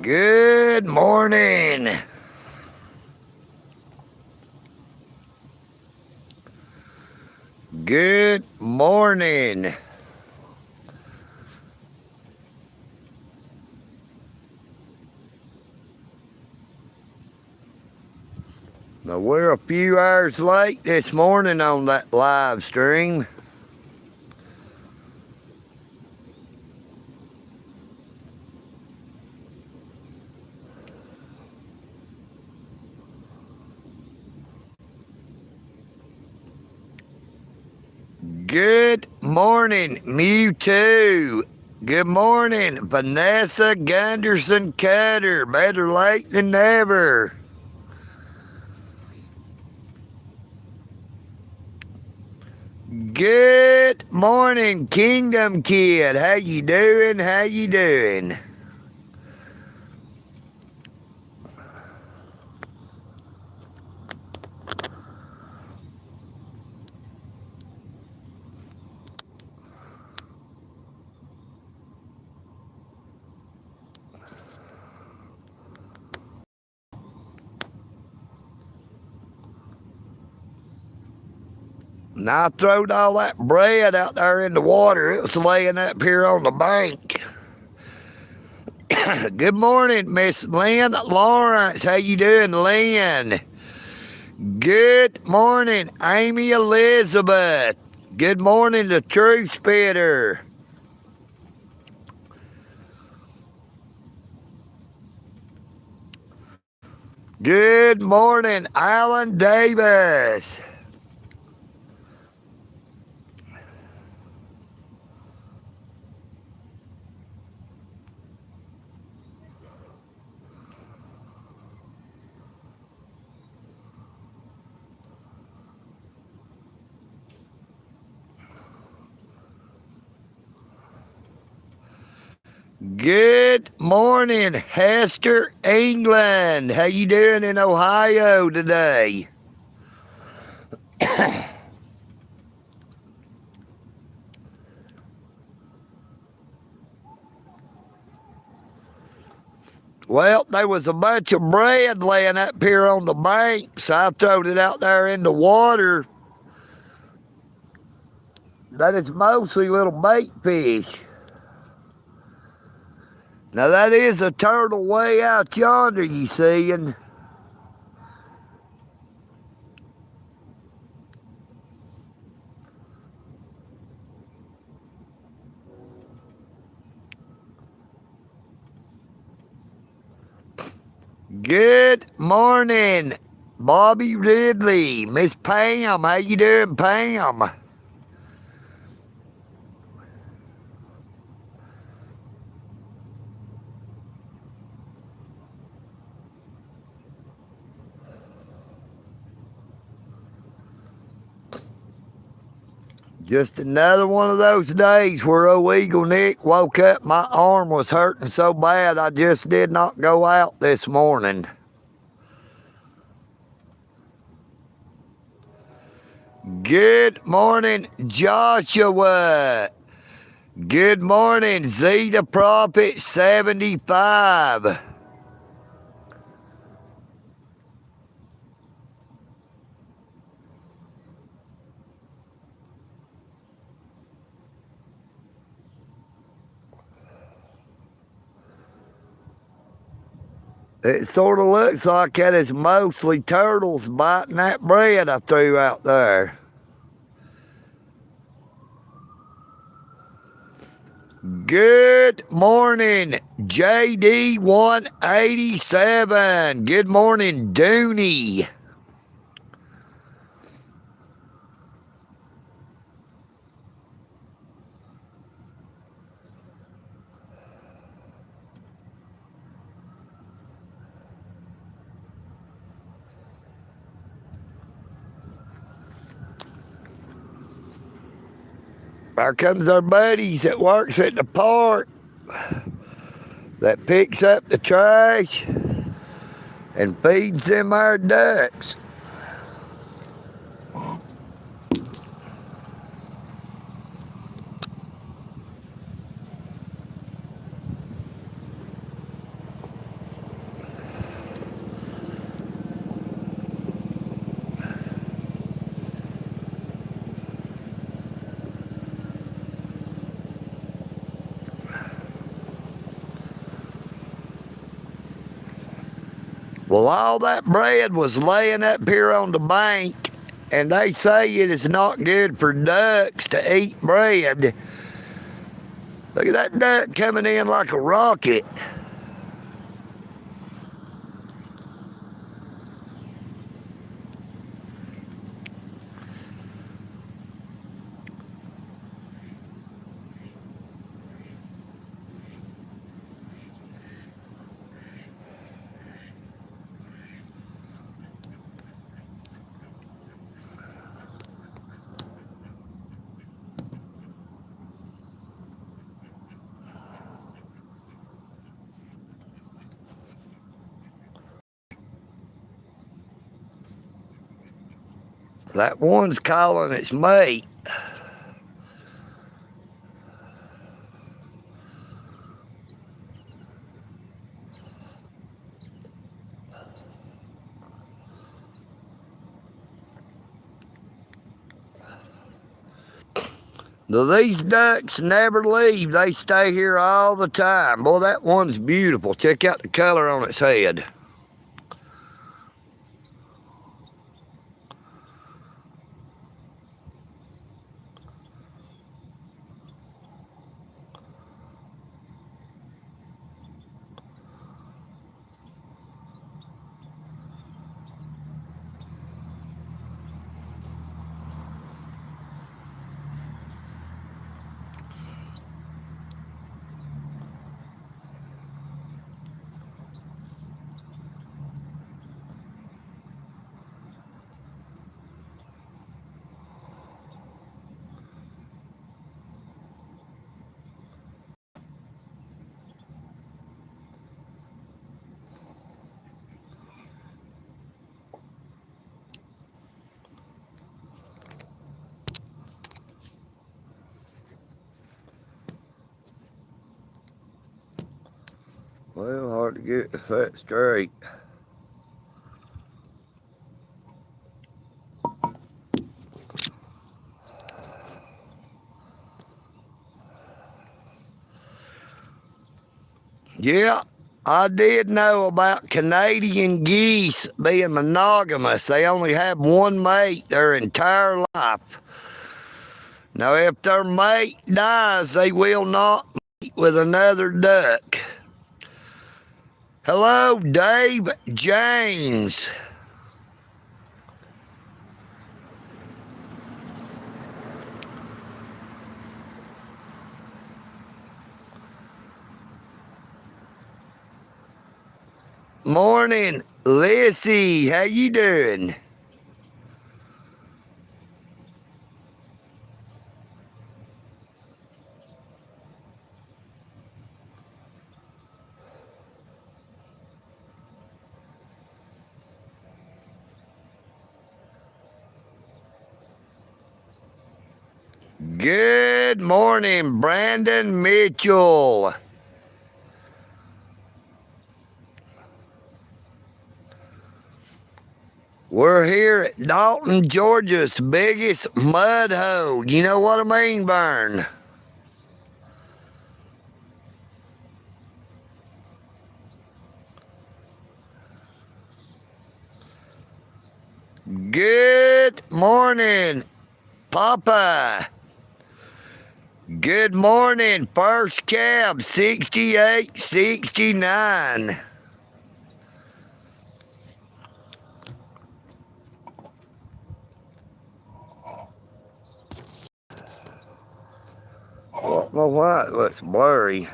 Good morning. Good morning. Now we're a few hours late this morning on that live stream. Good morning, Mewtwo. Good morning, Vanessa Gunderson Cutter. Better late than never. Good morning, Kingdom Kid. How you doing? How you doing? And I throwed all that bread out there in the water. It was laying up here on the bank. Good morning, Miss Lynn Lawrence. How you doing, Lynn? Good morning, Amy Elizabeth. Good morning, the Truth Spitter. Good morning, Alan Davis. Good morning, Hester England. How you doing in Ohio today? Well, there was a bunch of bread laying up here on the bank, so I throwed it out there in the water. That is mostly little bait fish. Now that is a turtle way out yonder, you see, and good morning, Bobby Ridley, Miss Pam. How you doing, Pam? Just another one of those days where old EagleNick woke up, my arm was hurting so bad I just did not go out this morning. Good morning, Joshua. Good morning, Zeta Prophet 75. It sort of looks like that is mostly turtles biting that bread I threw out there. Good morning, JD187. Good morning, Dooney. Here comes our buddies that works at the park that picks up the trash and feeds them our ducks. Well, all that bread was laying up here on the bank, and they say it is not good for ducks to eat bread. Look at that duck coming in like a rocket. That one's calling its mate. These ducks never leave. They stay here all the time. Boy, that one's beautiful. Check out the color on its head. Well, hard to get the foot straight. Yeah, I did know about Canadian geese being monogamous. They only have one mate their entire life. Now, if their mate dies, they will not mate with another duck. Hello, Dave James. Morning, Lissy. How you doing? Good morning, Brandon Mitchell. We're here at Dalton, Georgia's biggest mud hole. You know what I mean, Vern? Good morning, Papa. Good morning, First Cab 6869. I don't know why it looks blurry.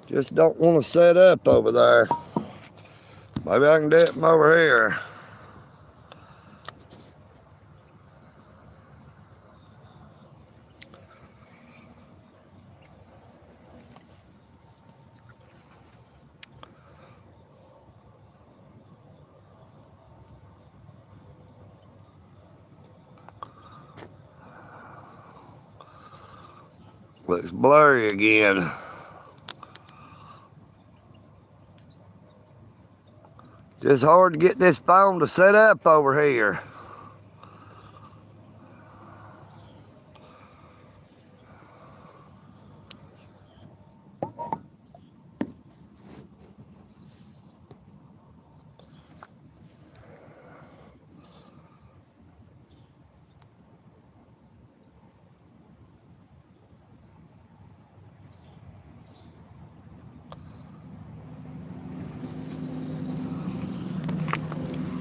Just don't want to set up over there. Maybe I can do it from over here. Looks blurry again. Just hard to get this phone to set up over here.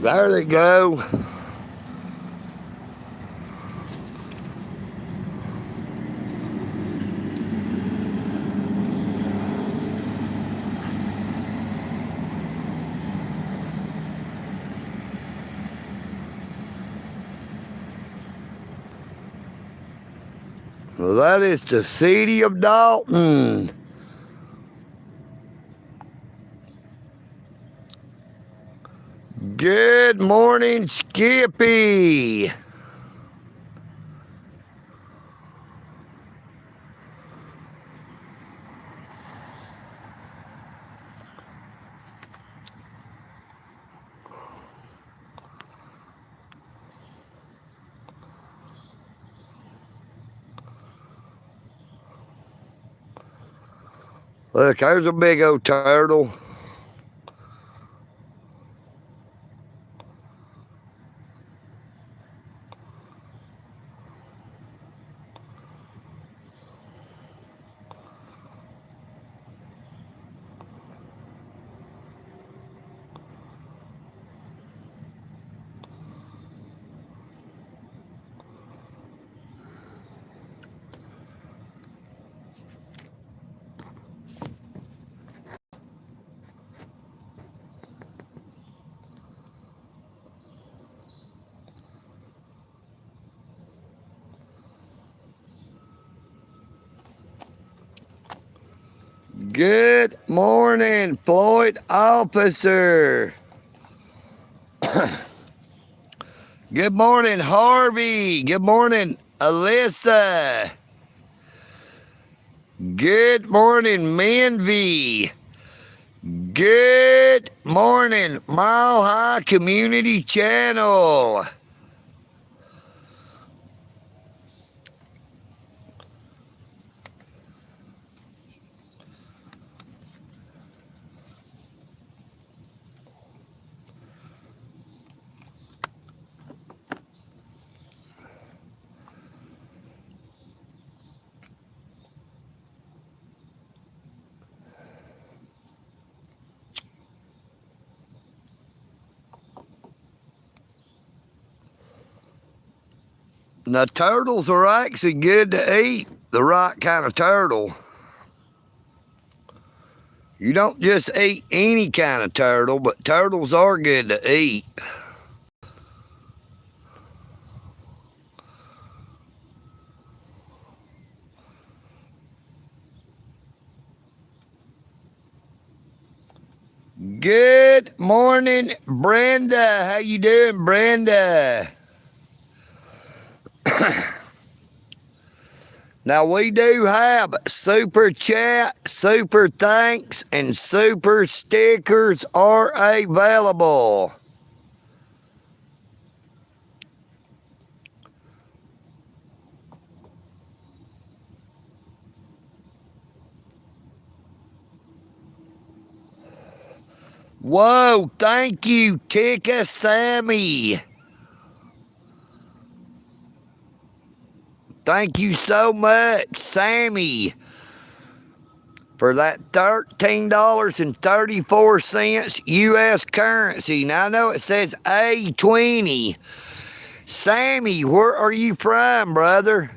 There they go. Well, that is the city of Dalton. Good morning, Skippy. Look, there's a big old turtle. Good morning, Floyd officer. Good morning, Harvey. Good morning, Alyssa. Good morning, Minvy. Good morning, Mile High Community Channel. Now, turtles are actually good to eat, the right kind of turtle. You don't just eat any kind of turtle, but turtles are good to eat. Good morning, Brenda. How you doing, Brenda? Now, we do have super chat, super thanks, and super stickers are available. Whoa, thank you, Tika Sammy. Thank you so much, Sammy, for that $13.34 U.S. currency. Now, I know it says A20. Sammy, where are you from, brother?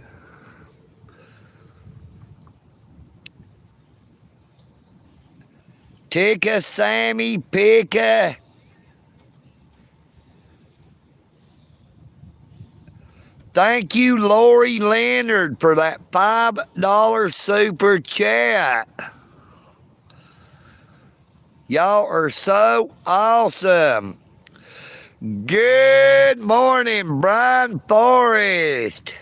Tika Sammy Pika. Thank you, Lori Leonard, for that $5 super chat. Y'all are so awesome. Good morning, Brian Forrest.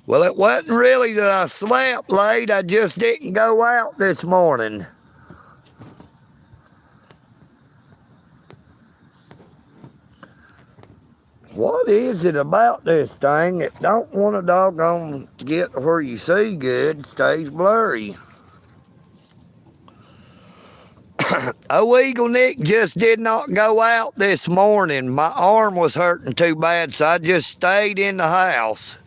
Well, it wasn't really that I slept late. I just didn't go out this morning. What is it about this thing? It don't want to doggone get where you see good. It stays blurry. EagleNick just did not go out this morning. My arm was hurting too bad, so I just stayed in the house.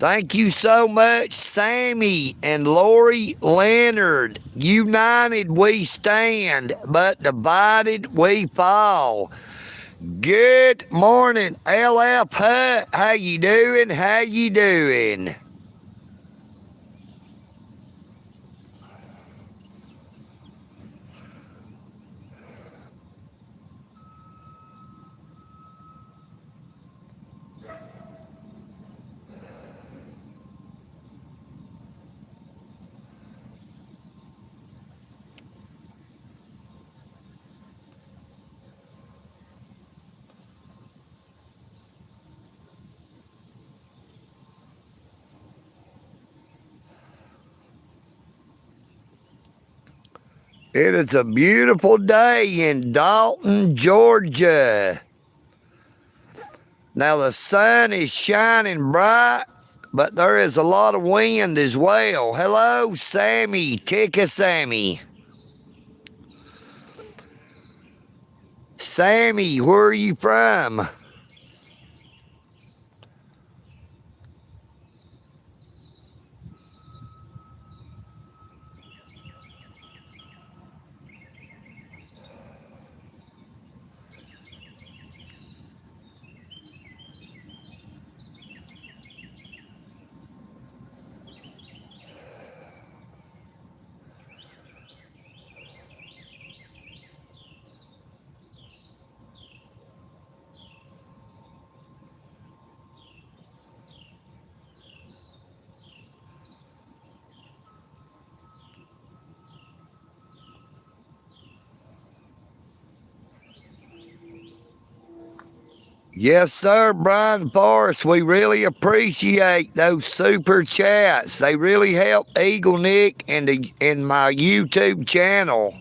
Thank you so much, Sammy and Lori Leonard. United we stand, but divided we fall. Good morning, LF Hut. How you doing? How you doing? It is a beautiful day in Dalton, Georgia. Now the sun is shining bright, but there is a lot of wind as well. Hello, Sammy, Ticka Sammy. Sammy, where are you from? Yes, sir, Brian Forrest. We really appreciate those super chats. They really help EagleNick and my YouTube channel.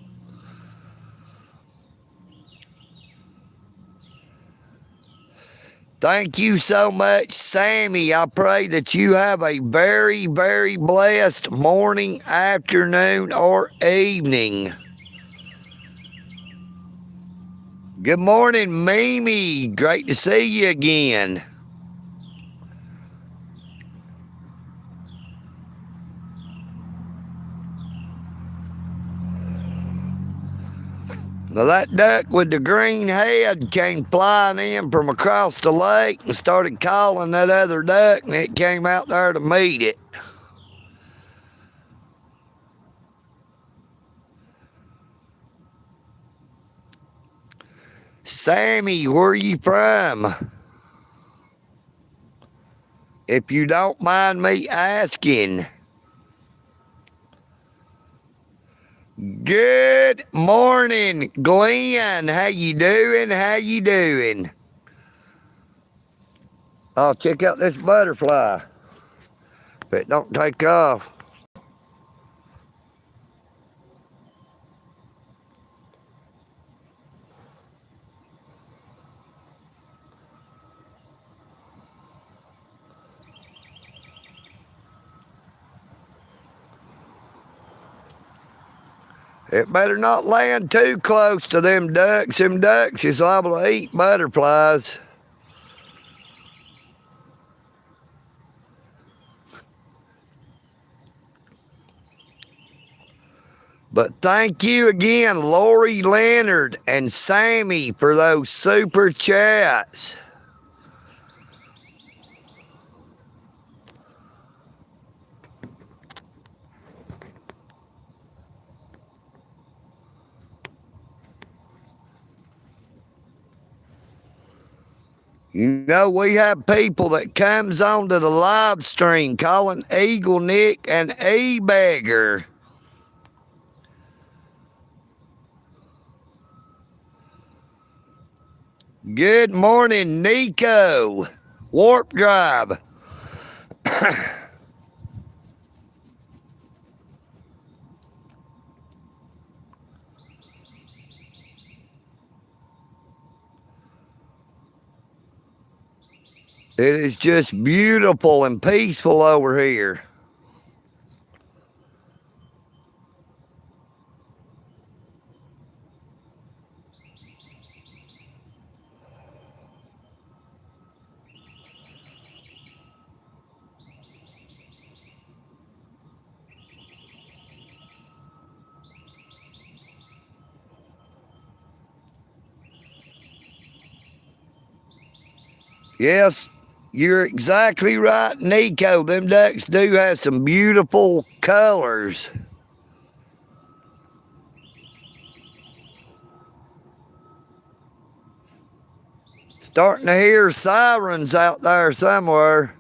Thank you so much, Sammy. I pray that you have a very, very blessed morning, afternoon, or evening. Good morning, Mimi. Great to see you again. Now that duck with the green head came flying in from across the lake and started calling that other duck, and it came out there to meet it. Sammy, where are you from? If you don't mind me asking. Good morning, Glenn. How you doing? How you doing? Oh, check out this butterfly. If it don't take off. It better not land too close to them ducks. Them ducks is liable to eat butterflies. But thank you again, Lori Leonard and Sammy, for those super chats. You know, we have people that comes onto the live stream calling EagleNick an e-beggar. Good morning, Nico. Warp Drive. It is just beautiful and peaceful over here. Yes, you're exactly right, Nico. Them ducks do have some beautiful colors. Starting to hear sirens out there somewhere.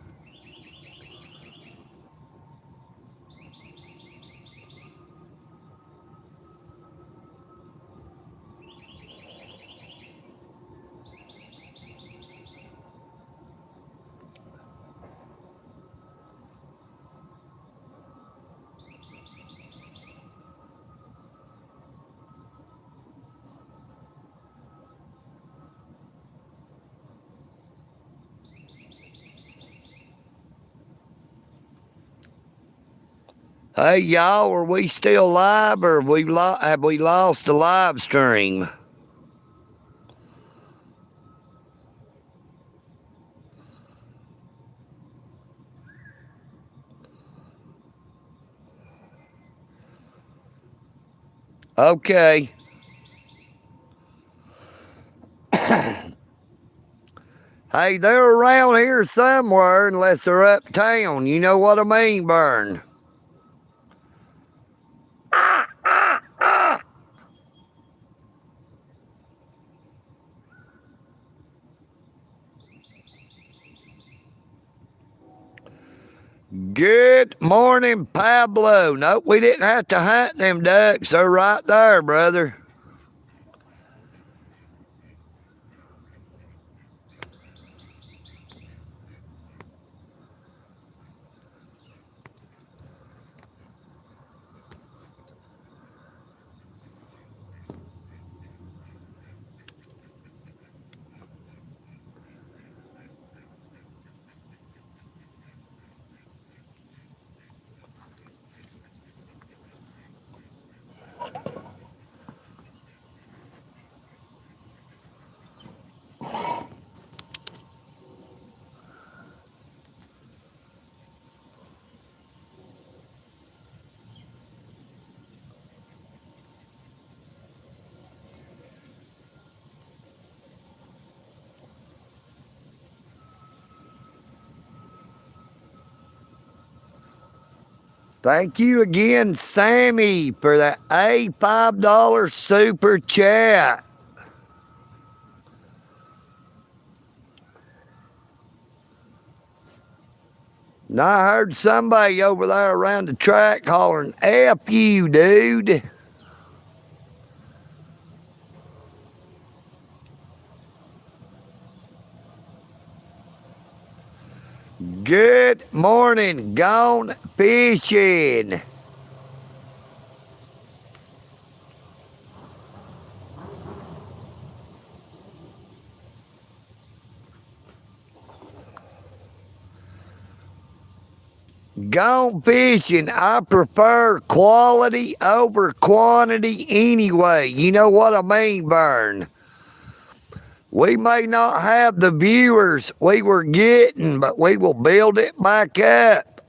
Hey, y'all, are we still live, or have we lost the live stream? Okay. Hey, they're around here somewhere unless they're uptown. You know what I mean, Burn? Good morning, Pablo. Nope, we didn't have to hunt them ducks. They're right there, brother. Thank you again, Sammy, for that $5 super chat. Now, I heard somebody over there around the track hollering, F you, dude. Good morning, gone fishing. Gone fishing. I prefer quality over quantity anyway. You know what I mean, Vern? We may not have the viewers we were getting, but we will build it back up.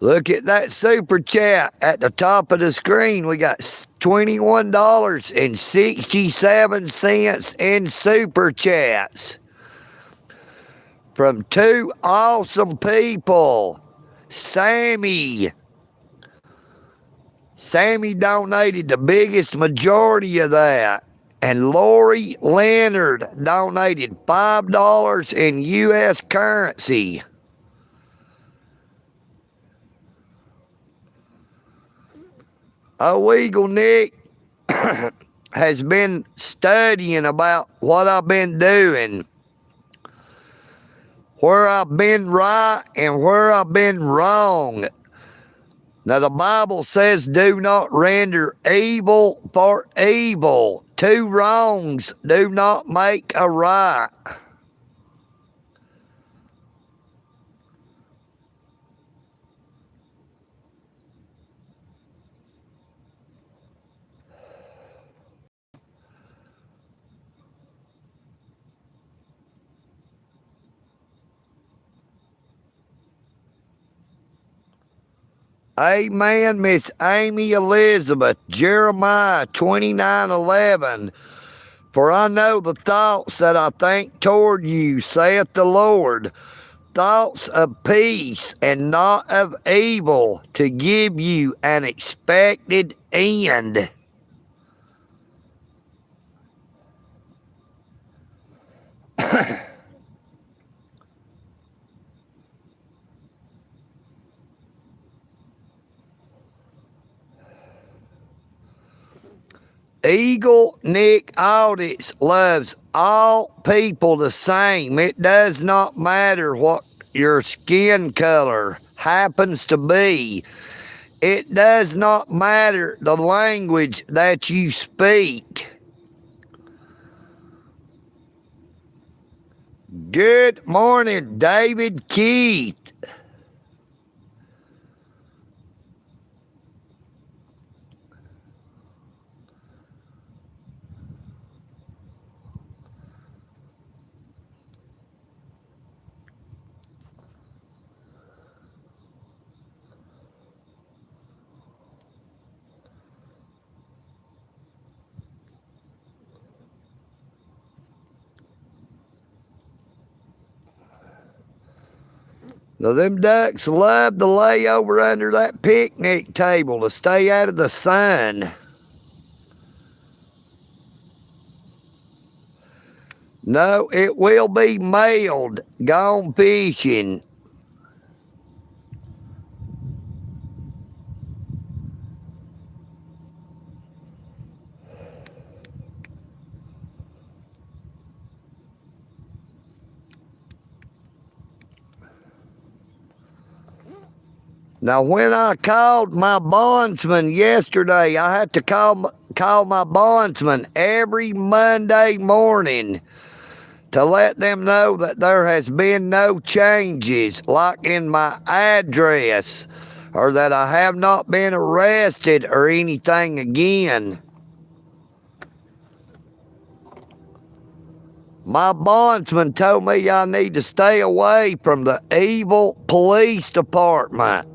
Look at that super chat at the top of the screen. We got $21.67 in super chats from two awesome people. Sammy donated the biggest majority of that. And Lori Leonard donated $5 in U.S. currency. Oh, EagleNick has been studying about what I've been doing, where I've been right and where I've been wrong. Now, the Bible says, do not render evil for evil. Two wrongs do not make a right. Amen, Miss Amy Elizabeth. Jeremiah 29:11. For I know the thoughts that I think toward you, saith the Lord, thoughts of peace and not of evil, to give you an expected end. EagleNick Audits loves all people the same. It does not matter what your skin color happens to be. It does not matter the language that you speak. Good morning, David Keith. Now, them ducks love to lay over under that picnic table to stay out of the sun. No, it will be mailed. Gone fishing. Now, when I called my bondsman yesterday, I had to call my bondsman every Monday morning to let them know that there has been no changes, like in my address, or that I have not been arrested or anything again. My bondsman told me I need to stay away from the evil police department.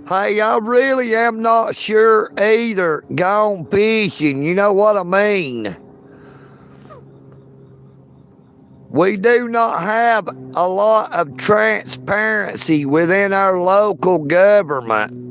Hey, I really am not sure either. Gone fishing, you know what I mean? We do not have a lot of transparency within our local government.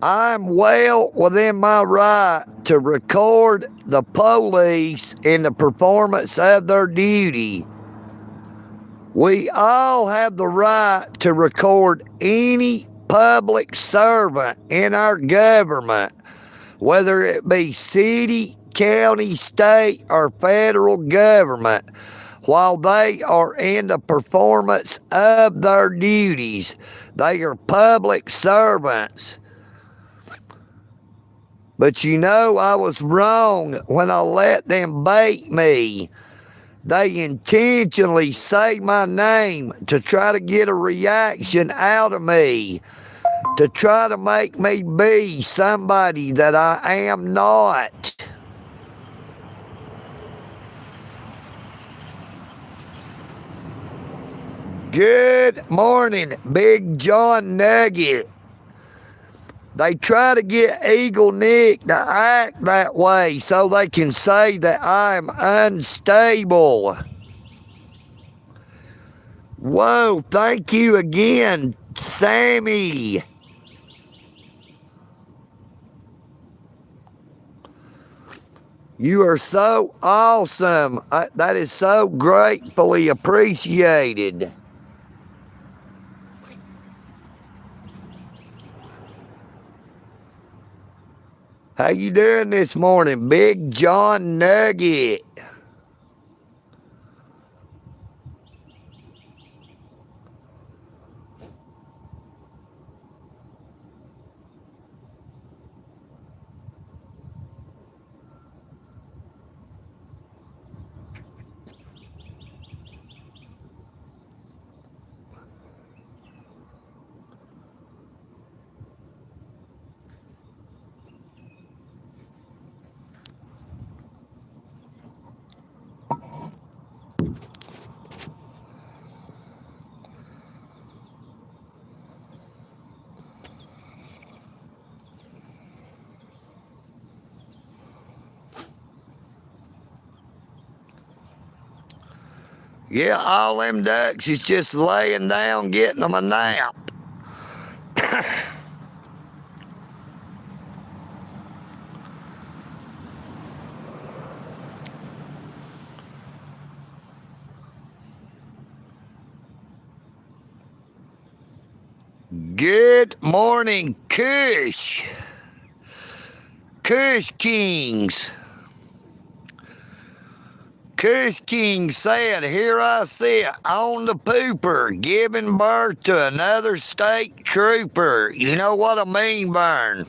I'm well within my right to record the police in the performance of their duty. We all have the right to record any public servant in our government, whether it be city, county, state, or federal government, while they are in the performance of their duties. They are public servants. But you know, I was wrong when I let them bait me. They intentionally say my name to try to get a reaction out of me, to try to make me be somebody that I am not. Good morning, Big John Nugget. They try to get EagleNick to act that way so they can say that I'm unstable. Whoa, thank you again, Sammy. You are so awesome. That is so gratefully appreciated. How you doing this morning, Big John Nugget? Yeah, all them ducks is just laying down, getting them a nap. Good morning, Kush. Kush Kings. Kush King said, here I sit on the pooper, giving birth to another state trooper. You know what I mean, Vern?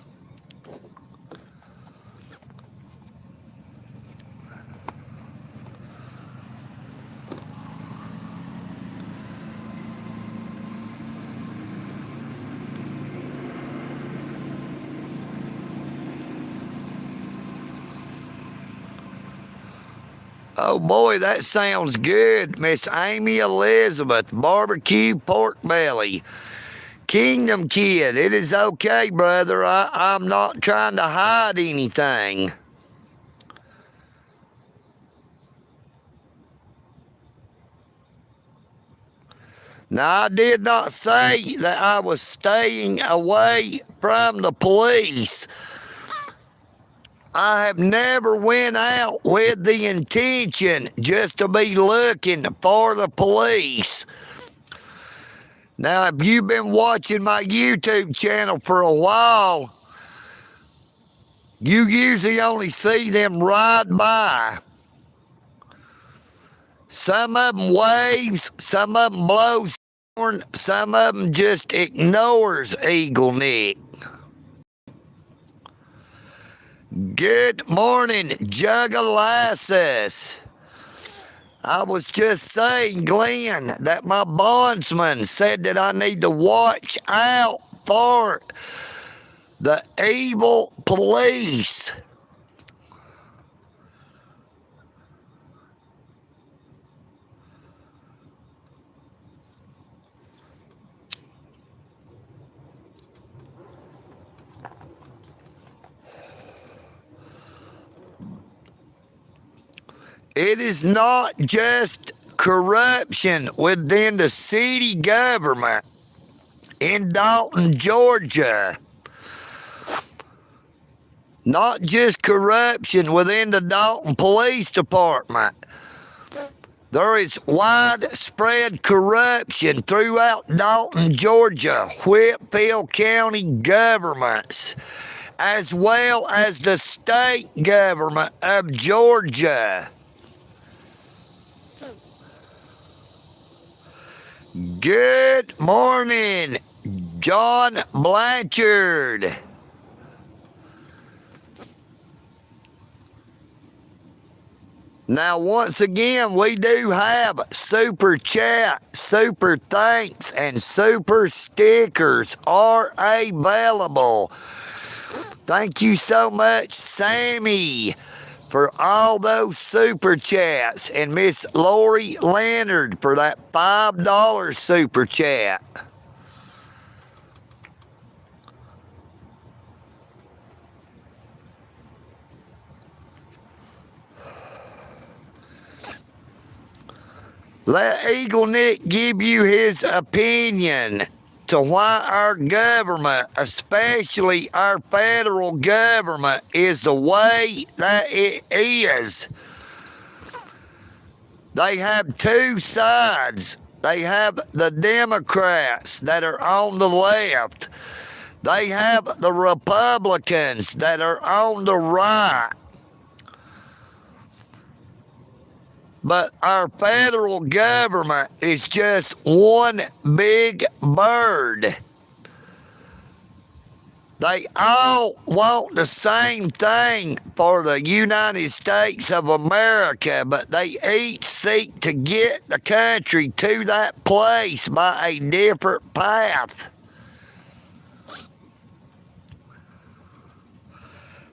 Oh boy, that sounds good, Miss Amy Elizabeth. Barbecue pork belly. Kingdom Kid, it is okay, brother. I'm not trying to hide anything. Now, I did not say that I was staying away from the police. I have never went out with the intention just to be looking for the police. Now, if you've been watching my YouTube channel for a while, you usually only see them ride by. Some of them waves, some of them blows horn, some of them just ignores EagleNick. Good morning, Jugalassus. I was just saying, Glenn, that my bondsman said that I need to watch out for the evil police. It is not just corruption within the city government in Dalton, Georgia. Not just corruption within the Dalton Police Department. There is widespread corruption throughout Dalton, Georgia, Whitfield County governments, as well as the state government of Georgia. Good morning, John Blanchard. Now, once again, we do have super chat, super thanks, and super stickers are available. Thank you so much, Sammy, for all those super chats, and Miss Lori Leonard for that $5 super chat. Let EagleNick give you his opinion to why our government, especially our federal government, is the way that it is. They have two sides. They have the Democrats that are on the left. They have the Republicans that are on the right. But our federal government is just one big bird. They all want the same thing for the United States of America, but they each seek to get the country to that place by a different path.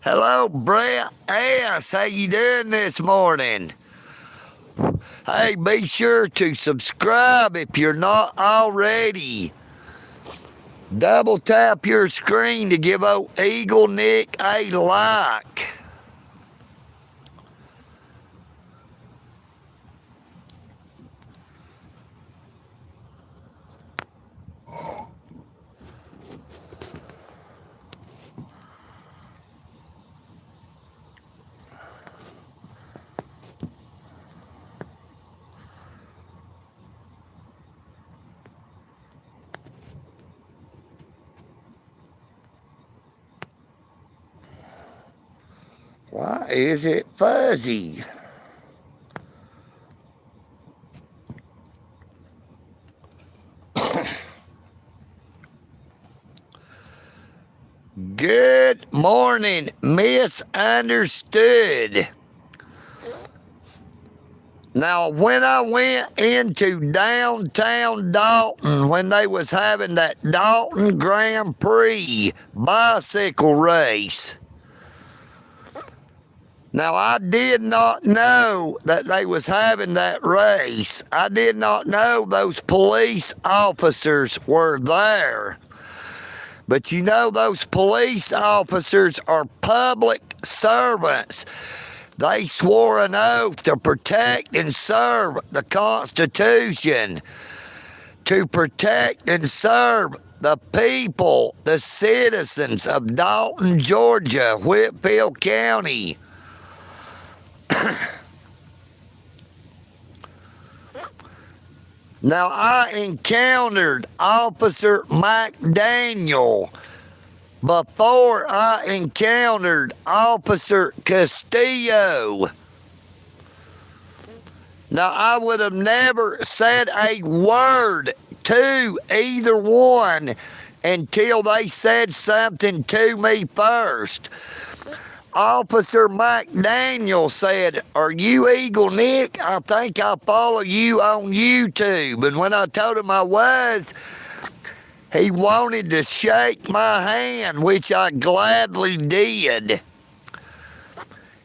Hello, Brett S. How you doing this morning? Hey, be sure to subscribe if you're not already. Double tap your screen to give old EagleNick a like. Why is it fuzzy? Good morning, misunderstood. Now, when I went into downtown Dalton, when they was having that Dalton Grand Prix bicycle race, now I did not know that they was having that race. I did not know those police officers were there. But you know, those police officers are public servants. They swore an oath to protect and serve the Constitution, to protect and serve the people, the citizens of Dalton, Georgia, Whitfield County. Now, I encountered Officer McDaniel before I encountered Officer Castillo. Now, I would have never said a word to either one until they said something to me first. Officer McDaniel said, "Are you EagleNick? I think I follow you on YouTube." And when I told him I was, he wanted to shake my hand, which I gladly did.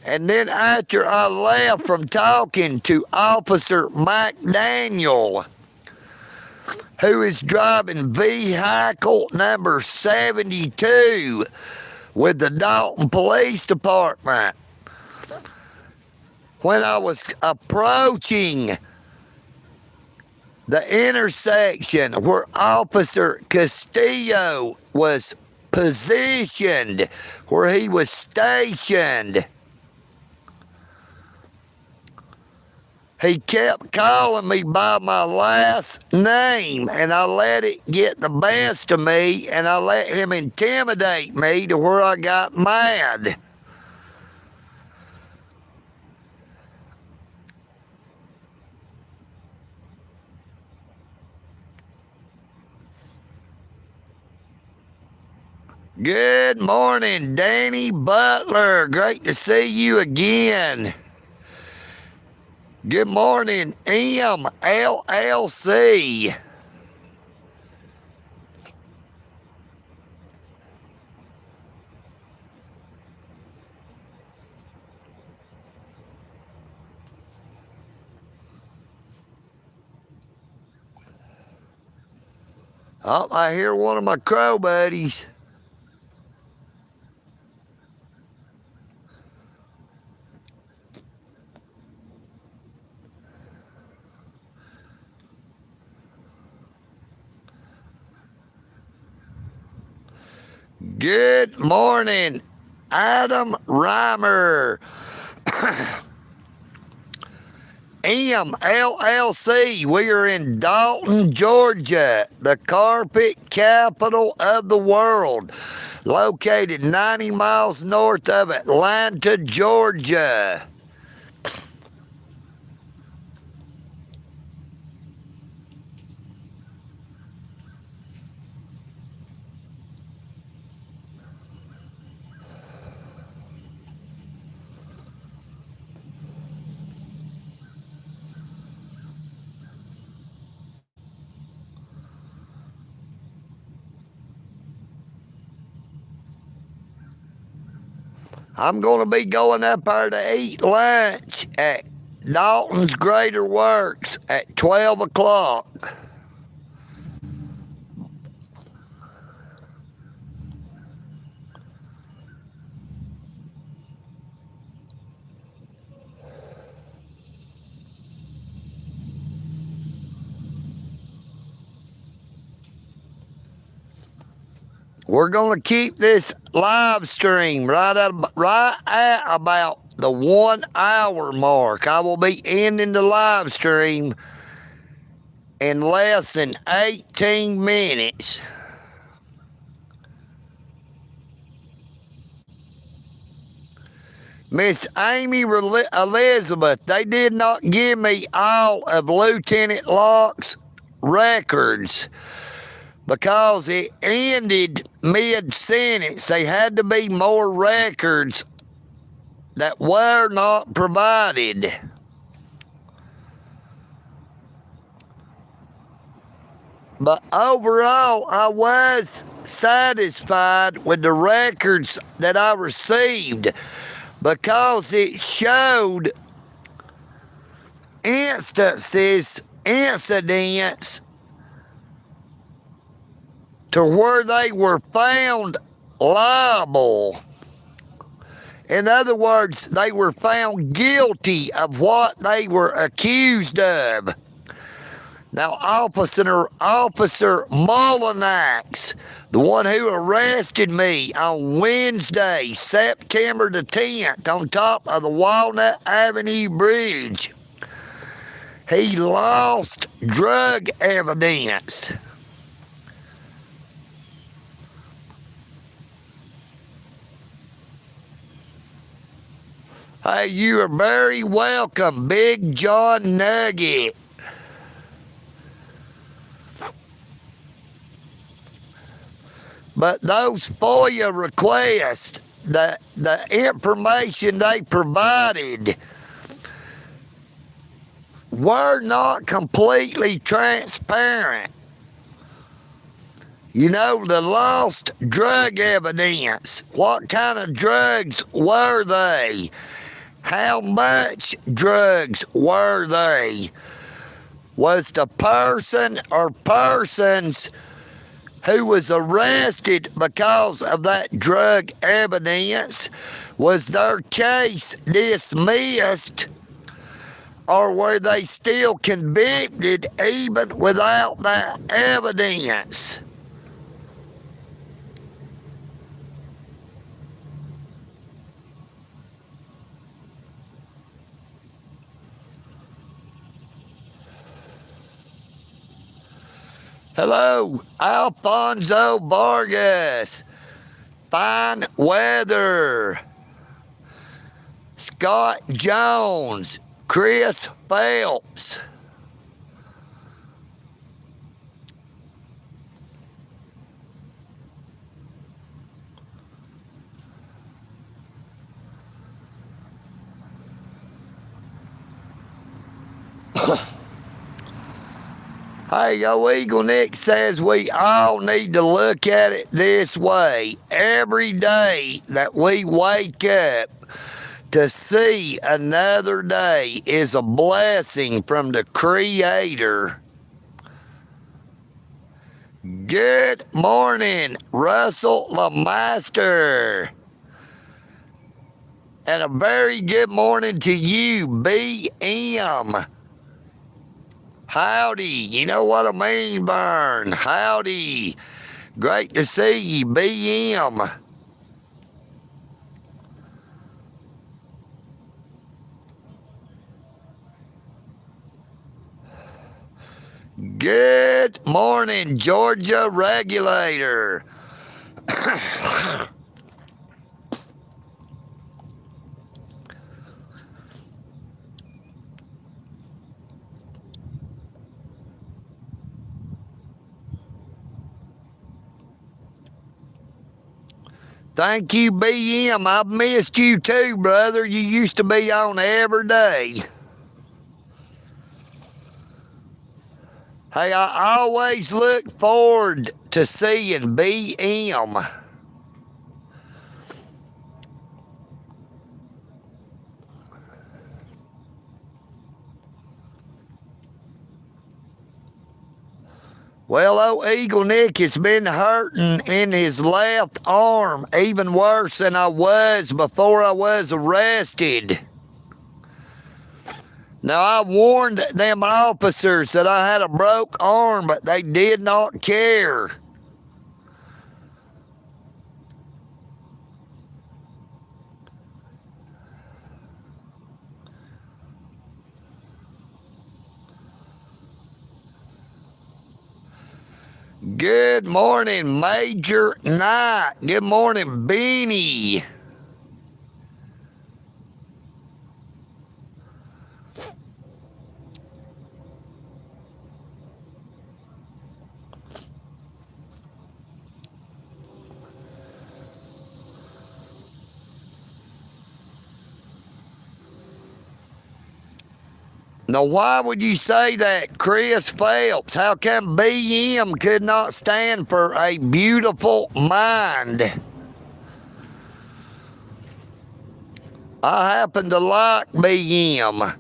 And then after I left from talking to Officer McDaniel, who is driving vehicle number 72, with the Dalton Police Department, when I was approaching the intersection where Officer Castillo was positioned, where he was stationed, he kept calling me by my last name, and I let it get the best of me, and I let him intimidate me to where I got mad. Good morning, Danny Butler. Great to see you again. Good morning, MLLC. Oh, I hear one of my crow buddies. Good morning, Adam Reimer. MLLC, we are in Dalton, Georgia, the carpet capital of the world, located 90 miles north of Atlanta, Georgia. I'm going to be going up there to eat lunch at Dalton's Greater Works at 12 o'clock. We're going to keep this live stream right at about the 1 hour mark. I will be ending the live stream in less than 18 minutes. Miss Amy Elizabeth, they did not give me all of Lieutenant Locke's records because it ended mid-sentence. They had to be more records that were not provided. But overall, I was satisfied with the records that I received because it showed incidents to where they were found liable. In other words, they were found guilty of what they were accused of. Now, Officer Mullinax, the one who arrested me on Wednesday, September the 10th, on top of the Walnut Avenue Bridge, he lost drug evidence. Hey, you are very welcome, Big John Nugget. But those FOIA requests, the information they provided were not completely transparent. You know, the lost drug evidence, what kind of drugs were they? How much drugs were they? Was the person or persons who was arrested because of that drug evidence, was their case dismissed, or were they still convicted even without that evidence? Hello, Alfonso Vargas. Fine weather. Scott Jones. Chris Phelps. Hey, yo, EagleNick says we all need to look at it this way. Every day that we wake up to see another day is a blessing from the Creator. Good morning, Russell Lamaster. And a very good morning to you, BM. Howdy, you know what I mean, Vern. Howdy. Great to see you, BM. Good morning, Georgia Regulator. Thank you, BM. I've missed you too, brother. You used to be on every day. Hey, I always look forward to seeing BM. Well, old EagleNick has been hurting in his left arm, even worse than I was before I was arrested. Now, I warned them officers that I had a broke arm, but they did not care. Good morning, Major Knight. Good morning, Beanie. Now, why would you say that, Chris Phelps? How come BM could not stand for a beautiful mind? I happen to like BM.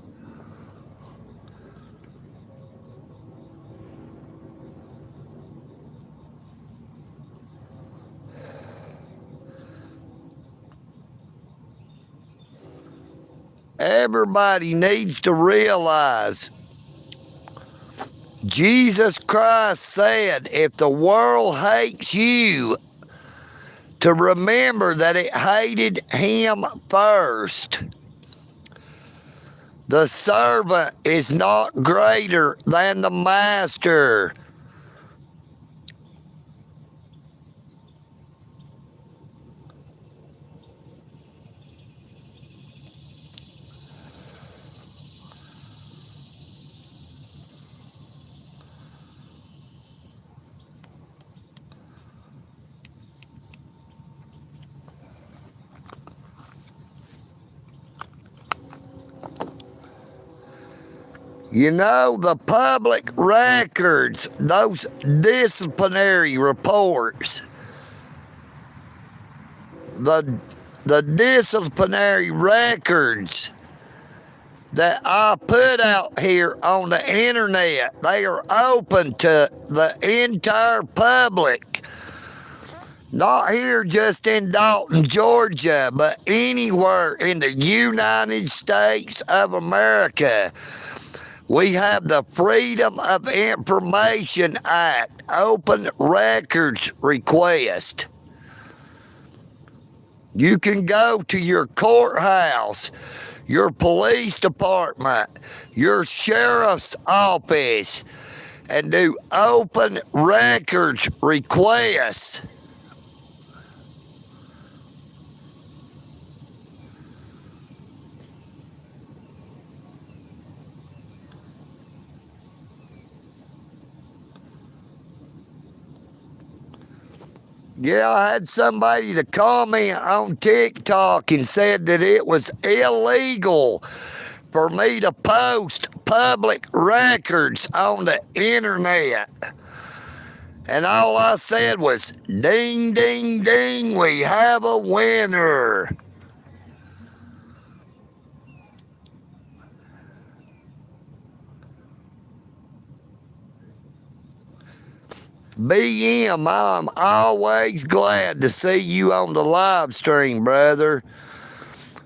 Everybody needs to realize Jesus Christ said, if the world hates you, to remember that it hated him first. The servant is not greater than the master. You know, the public records, those disciplinary reports, the disciplinary records that I put out here on the internet, they are open to the entire public. Not here just in Dalton, Georgia, but anywhere in the United States of America. We have the Freedom of Information Act, open records request. You can go to your courthouse, your police department, your sheriff's office, and do open records requests. Yeah, I had somebody to comment on TikTok and said that it was illegal for me to post public records on the internet. And all I said was, ding, ding, ding, we have a winner. BM, I'm always glad to see you on the live stream, brother.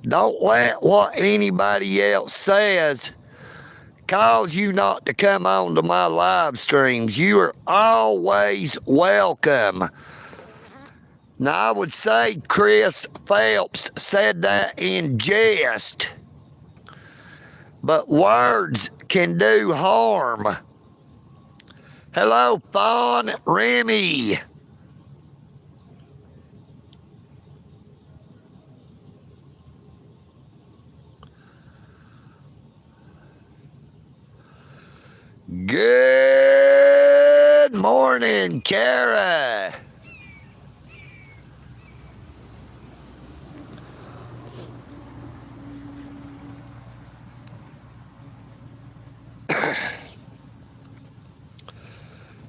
Don't let what anybody else says cause you not to come on to my live streams. You are always welcome. Now, I would say Chris Phelps said that in jest, but words can do harm. Hello, Fawn Remy. Good morning, Kara.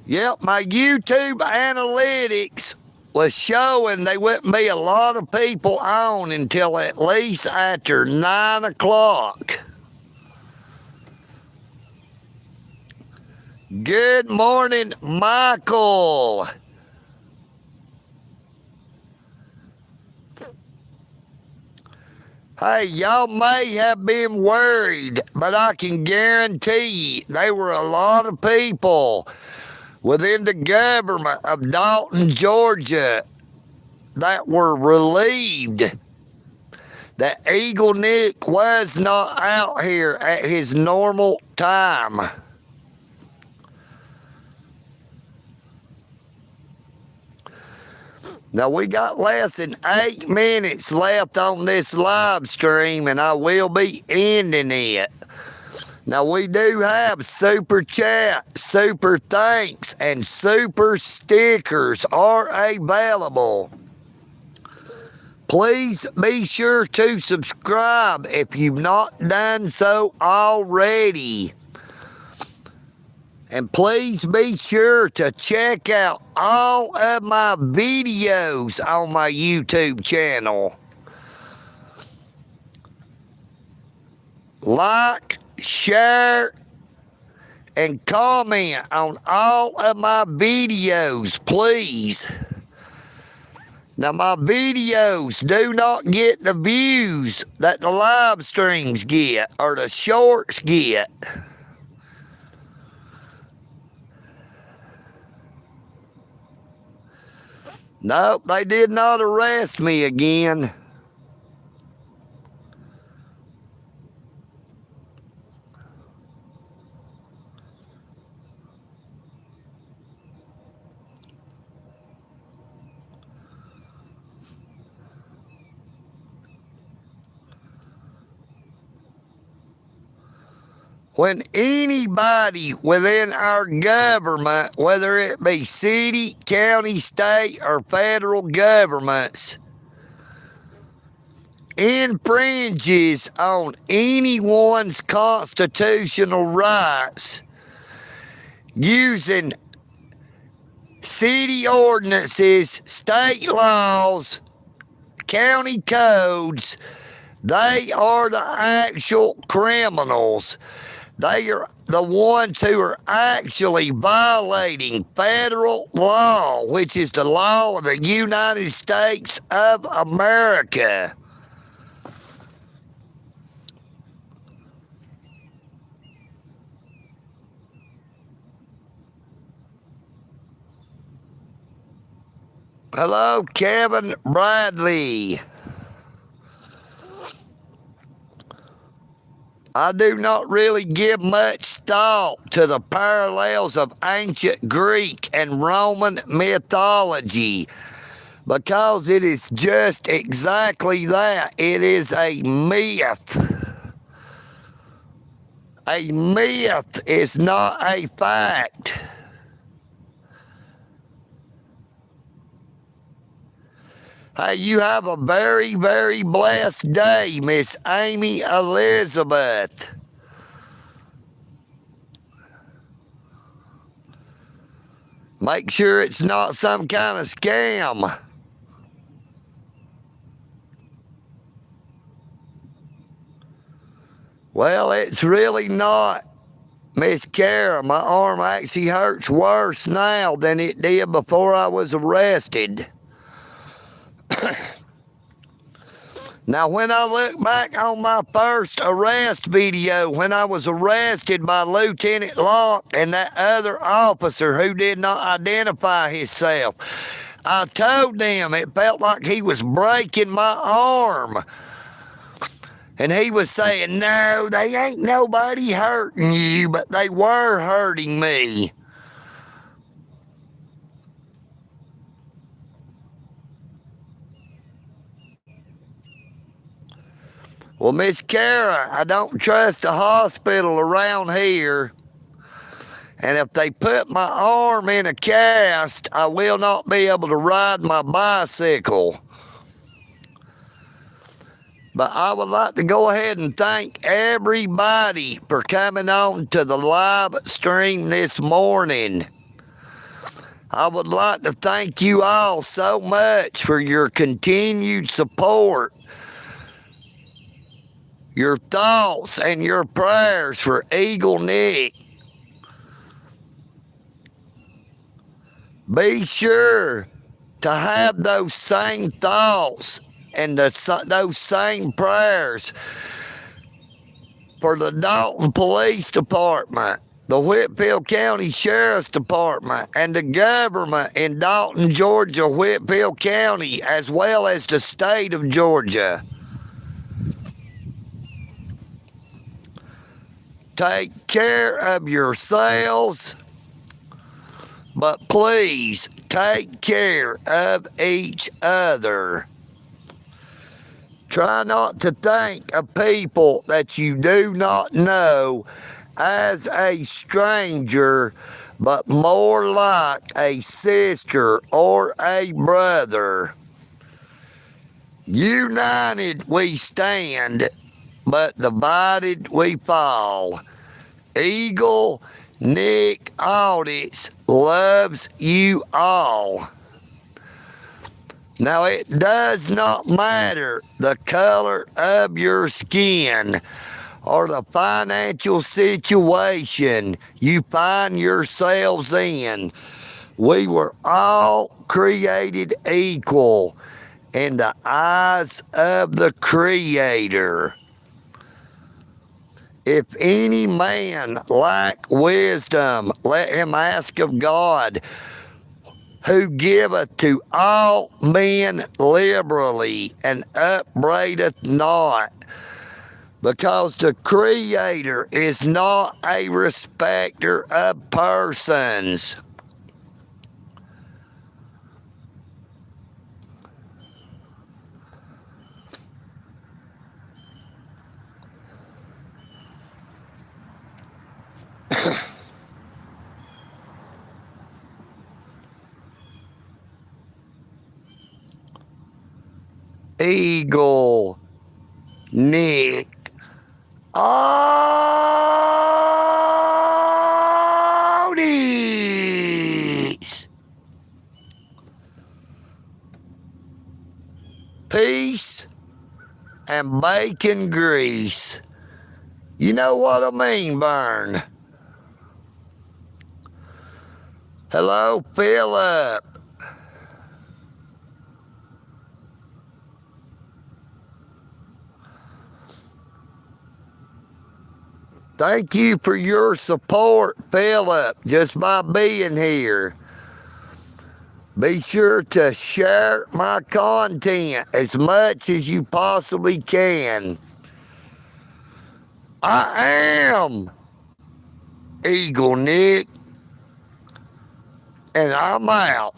Yep, my YouTube analytics was showing there wouldn't be a lot of people on until at least after 9 o'clock. Good morning, Michael. Hey, y'all may have been worried, but I can guarantee you there were a lot of people within the government of Dalton, Georgia, that were relieved that EagleNick was not out here at his normal time. Now, we got less than 8 minutes left on this live stream, and I will be ending it. Now, we do have super chat, super thanks, and super stickers are available. Please be sure to subscribe if you've not done so already. And please be sure to check out all of my videos on my YouTube channel. Like, share, and comment on all of my videos, please. Now, my videos do not get the views that the live streams get or the shorts get. Nope, they did not arrest me again. When anybody within our government, whether it be city, county, state, or federal governments, infringes on anyone's constitutional rights using city ordinances, state laws, county codes, they are the actual criminals. They are the ones who are actually violating federal law, which is the law of the United States of America. Hello, Kevin Bradley. I do not really give much thought to the parallels of ancient Greek and Roman mythology because it is just exactly that. It is a myth. A myth is not a fact. Hey, you have a very, very blessed day, Miss Amy Elizabeth. Make sure it's not some kind of scam. Well, it's really not, Miss Kara. My arm actually hurts worse now than it did before I was arrested. Now, when I look back on my first arrest video, when I was arrested by Lieutenant Locke and that other officer who did not identify himself, I told them it felt like he was breaking my arm. And he was saying, no, they ain't nobody hurting you, but they were hurting me. Well, Miss Kara, I don't trust a hospital around here. And if they put my arm in a cast, I will not be able to ride my bicycle. But I would like to go ahead and thank everybody for coming on to the live stream this morning. I would like to thank you all so much for your continued support, your thoughts and your prayers for Eagle-Nick. Be sure to have those same thoughts and those same prayers for the Dalton Police Department, the Whitfield County Sheriff's Department, and the government in Dalton, Georgia, Whitfield County, as well as the state of Georgia. Take care of yourselves, but please take care of each other. Try not to think of people that you do not know as a stranger, but more like a sister or a brother. United we stand, but divided we fall. EagleNick Audits loves you all. Now, it does not matter the color of your skin or the financial situation you find yourselves in. We were all created equal in the eyes of the Creator. If any man lack wisdom, let him ask of God, who giveth to all men liberally and upbraideth not, because the Creator is not a respecter of persons. EagleNick Audits. Peace and bacon grease. You know what I mean, Vern? Hello, Philip. Thank you for your support, Philip, just by being here. Be sure to share my content as much as you possibly can. I am EagleNick, and I'm out.